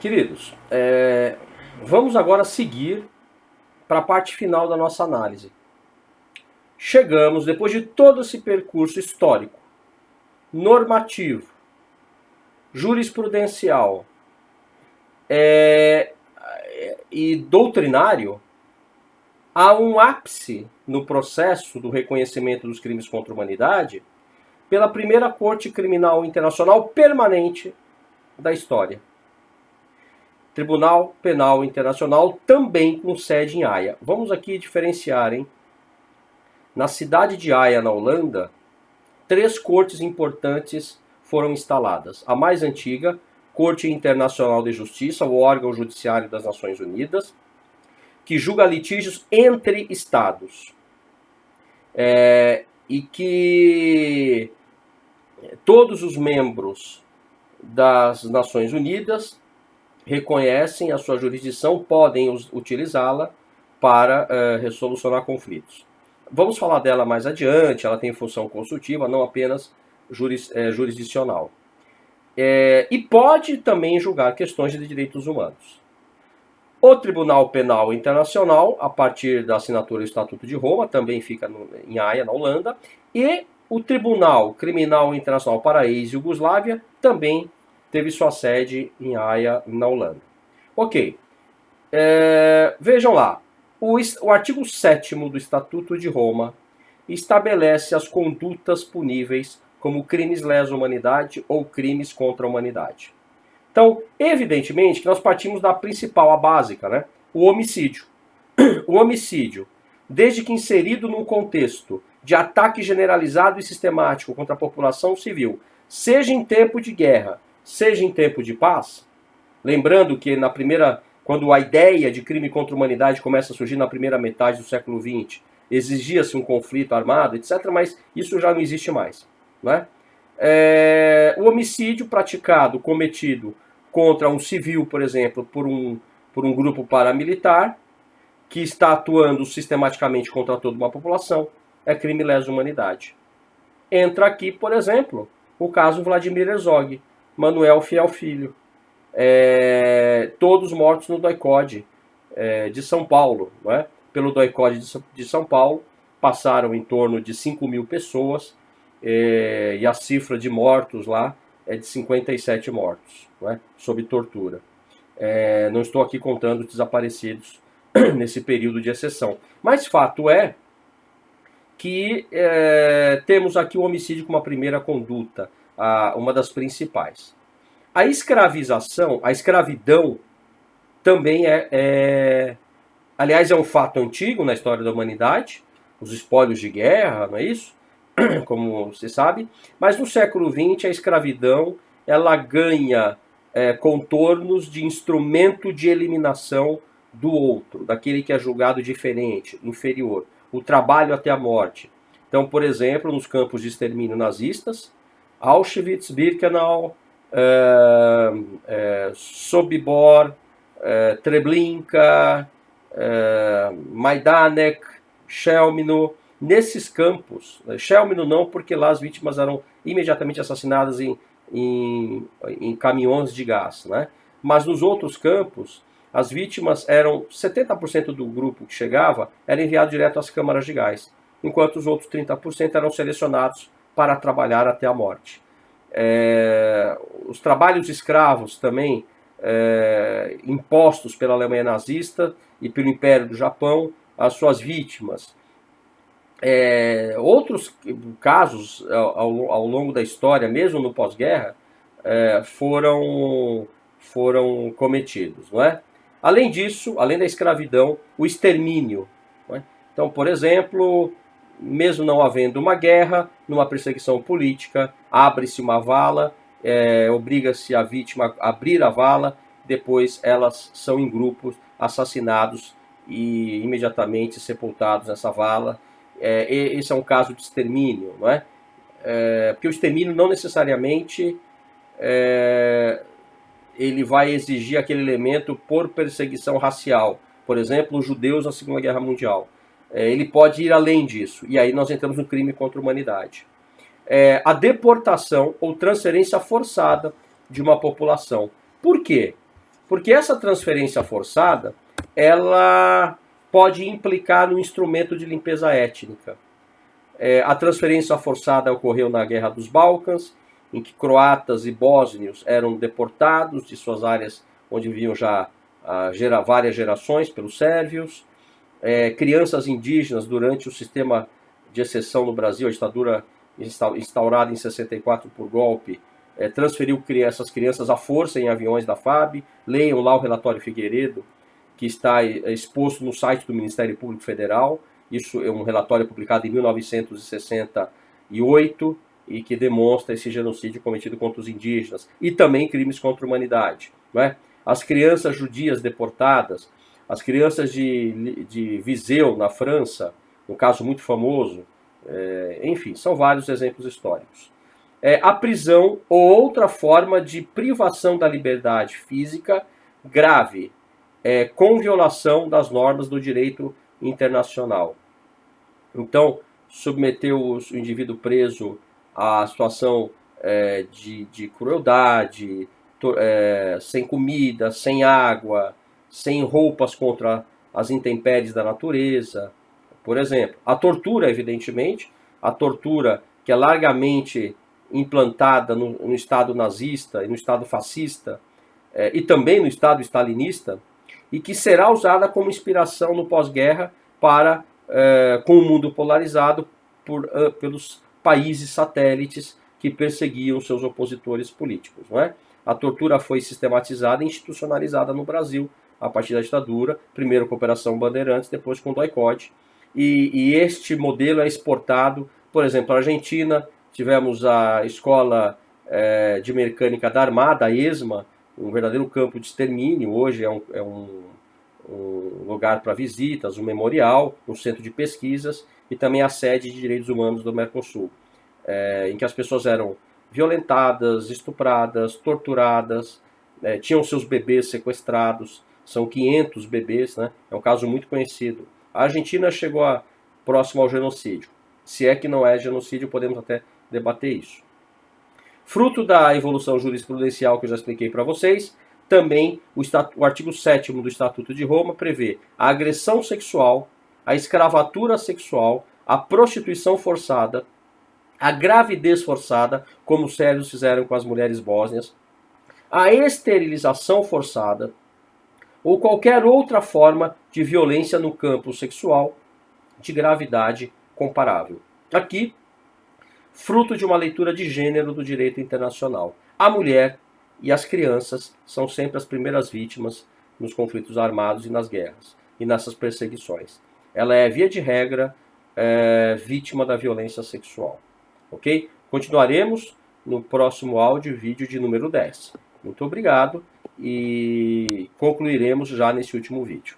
Queridos, vamos agora seguir para a parte final da nossa análise. Chegamos, depois de todo esse percurso histórico, normativo, jurisprudencial e doutrinário, a um ápice no processo do reconhecimento dos crimes contra a humanidade pela primeira Corte Criminal Internacional permanente da história. Tribunal Penal Internacional, também com sede em Haia. Vamos aqui diferenciar, hein? Na cidade de Haia, na Holanda, 3 cortes importantes foram instaladas. A mais antiga, Corte Internacional de Justiça, o órgão judiciário das Nações Unidas, que julga litígios entre estados. E que todos os membros das Nações Unidas reconhecem a sua jurisdição, podem utilizá-la para resolucionar conflitos. Vamos falar dela mais adiante, ela tem função consultiva, não apenas jurisdicional. E pode também julgar questões de direitos humanos. O Tribunal Penal Internacional, a partir da assinatura do Estatuto de Roma, também fica em Haia, na Holanda, e o Tribunal Criminal Internacional para a ex-Iugoslávia também teve sua sede em Haia, na Holanda. Ok. Vejam lá. O artigo 7º do Estatuto de Roma estabelece as condutas puníveis como crimes lesa humanidade ou crimes contra a humanidade. Então, evidentemente que nós partimos da principal, a básica, né? O homicídio. O homicídio, desde que inserido num contexto de ataque generalizado e sistemático contra a população civil, seja em tempo de guerra, seja em tempo de paz, lembrando que quando a ideia de crime contra a humanidade começa a surgir na primeira metade do século XX, exigia-se um conflito armado, etc., mas isso já não existe mais. Né? O homicídio cometido contra um civil, por exemplo, por um grupo paramilitar, que está atuando sistematicamente contra toda uma população, é crime lesa humanidade. Entra aqui, por exemplo, o caso Vladimir Herzog, Manuel Fiel Filho, todos mortos no doicode de São Paulo. Não é? Pelo doicode de São Paulo, passaram em torno de 5.000 pessoas, e a cifra de mortos lá é de 57 mortos, não é? Sob tortura. Não estou aqui contando desaparecidos nesse período de exceção. Mas fato é que temos aqui o homicídio como a primeira conduta, uma das principais. A escravidão também aliás, é um fato antigo na história da humanidade, os espólios de guerra, não é isso? Como você sabe, mas no século XX a escravidão ela ganha contornos de instrumento de eliminação do outro, daquele que é julgado diferente, inferior, o trabalho até a morte. Então, por exemplo, nos campos de extermínio nazistas, Auschwitz, Birkenau, Sobibor, Treblinka, Majdanek, Chelmno. Nesses campos, Chelmno não, porque lá as vítimas eram imediatamente assassinadas em caminhões de gás, né? Mas nos outros campos, as vítimas 70% do grupo que chegava era enviado direto às câmaras de gás, enquanto os outros 30% eram selecionados para trabalhar até a morte. Os trabalhos escravos também, impostos pela Alemanha nazista e pelo Império do Japão, as suas vítimas. Outros casos ao longo da história, mesmo no pós-guerra, foram cometidos, não é? Além disso, além da escravidão, o extermínio. Não é? Então, por exemplo, mesmo não havendo uma guerra, numa perseguição política, abre-se uma vala, obriga-se a vítima a abrir a vala, depois elas são em grupos assassinados e imediatamente sepultados nessa vala. Esse é um caso de extermínio, não é? Porque o extermínio não necessariamente ele vai exigir aquele elemento por perseguição racial. Por exemplo, os judeus na Segunda Guerra Mundial. Ele pode ir além disso, e aí nós entramos no crime contra a humanidade. A deportação ou transferência forçada de uma população. Por quê? Porque essa transferência forçada, ela pode implicar no instrumento de limpeza étnica. A transferência forçada ocorreu na Guerra dos Balcãs, em que croatas e bósnios eram deportados de suas áreas onde viviam já várias gerações pelos sérvios. Crianças indígenas, durante o sistema de exceção no Brasil, a ditadura instaurada em 64 por golpe, transferiu essas crianças à força em aviões da FAB. Leiam lá o relatório Figueiredo, que está exposto no site do Ministério Público Federal. Isso é um relatório publicado em 1968 e que demonstra esse genocídio cometido contra os indígenas e também crimes contra a humanidade. Não é? As crianças judias deportadas, as crianças de Viseu, na França, um caso muito famoso, enfim, são vários exemplos históricos. A prisão ou outra forma de privação da liberdade física grave, com violação das normas do direito internacional. Então, submeter o indivíduo preso a situação de crueldade, sem comida, sem água, sem roupas contra as intempéries da natureza, por exemplo. A tortura, evidentemente, a tortura que é largamente implantada no Estado nazista e no Estado fascista, e também no Estado stalinista, e que será usada como inspiração no pós-guerra para, com o mundo polarizado pelos países satélites que perseguiam seus opositores políticos. Não é? A tortura foi sistematizada e institucionalizada no Brasil a partir da ditadura, primeiro com a Operação Bandeirantes, depois com o DOI-CODE, e este modelo é exportado, por exemplo, na Argentina. Tivemos a Escola de Mecânica da Armada, a ESMA, um verdadeiro campo de extermínio. Hoje é um lugar para visitas, um memorial, um centro de pesquisas e também a sede de direitos humanos do Mercosul, em que as pessoas eram violentadas, estupradas, torturadas, tinham seus bebês sequestrados. São 500 bebês, né? É um caso muito conhecido. A Argentina chegou próximo ao genocídio. Se é que não é genocídio, podemos até debater isso. Fruto da evolução jurisprudencial que eu já expliquei para vocês, também o artigo 7º do Estatuto de Roma prevê a agressão sexual, a escravatura sexual, a prostituição forçada, a gravidez forçada, como os sérvios fizeram com as mulheres bósnias, a esterilização forçada ou qualquer outra forma de violência no campo sexual de gravidade comparável. Aqui, fruto de uma leitura de gênero do direito internacional. A mulher e as crianças são sempre as primeiras vítimas nos conflitos armados e nas guerras, e nessas perseguições. Ela é, via de regra, vítima da violência sexual. Ok? Continuaremos no próximo áudio e vídeo de número 10. Muito obrigado e concluiremos já nesse último vídeo.